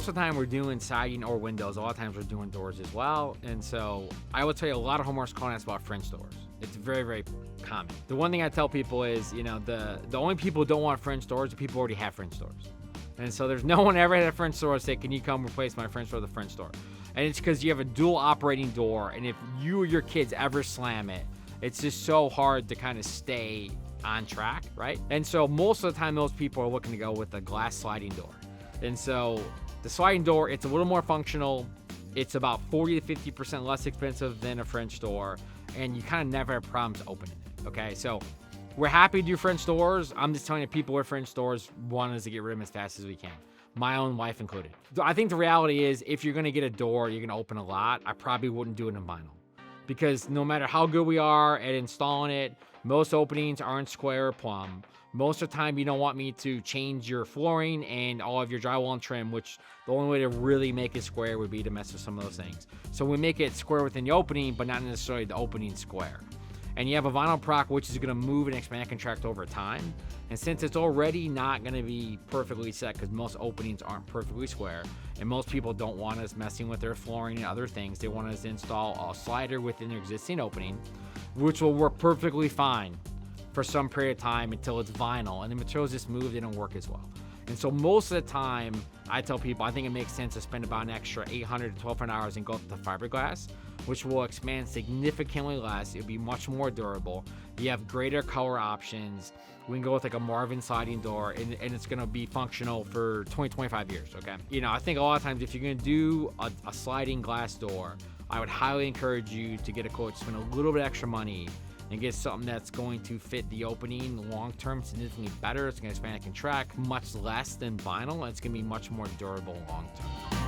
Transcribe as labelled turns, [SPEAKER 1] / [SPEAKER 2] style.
[SPEAKER 1] most of the time we're doing siding or windows. A lot of times we're doing doors as well. And so I will tell you, a lot of homeowners call us about French doors. It's very, very common. The one thing I tell people is, the only people who don't want French doors are people who already have French doors. And so there's no one ever had a French door say, can you come replace my French door with a French door? And it's because you have a dual operating door. And if you or your kids ever slam it, it's just so hard to kind of stay on track, right? And so most of the time, those people are looking to go with a glass sliding door. And so the sliding door, it's a little more functional. It's about 40 to 50% less expensive than a French door. And you kind of never have problems opening it, okay? So we're happy to do French doors. I'm just telling you, people with French doors want us to get rid of them as fast as we can. My own wife included. I think the reality is, if you're gonna get a door, you're gonna open a lot, I probably wouldn't do it in vinyl. Because no matter how good we are at installing it, most openings aren't square or plumb. Most of the time, you don't want me to change your flooring and all of your drywall and trim, which the only way to really make it square would be to mess with some of those things. So we make it square within the opening, but not necessarily the opening square. And you have a vinyl proc, which is going to move and expand and contract over time. And since it's already not going to be perfectly set, because most openings aren't perfectly square, and most people don't want us messing with their flooring and other things, they want us to install a slider within their existing opening, which will work perfectly fine for some period of time until it's vinyl and the materials just move, they don't work as well. And so most of the time, I tell people, I think it makes sense to spend about an extra 800 to 1,200 hours and go up to fiberglass, which will expand significantly less. It'll be much more durable. You have greater color options. We can go with like a Marvin sliding door, and it's going to be functional for 20, 25 years, okay? I think a lot of times if you're going to do a sliding glass door, I would highly encourage you to get a quote, spend a little bit extra money, and get something that's going to fit the opening long-term significantly better. It's going to expand and contract much less than vinyl, and it's going to be much more durable long-term.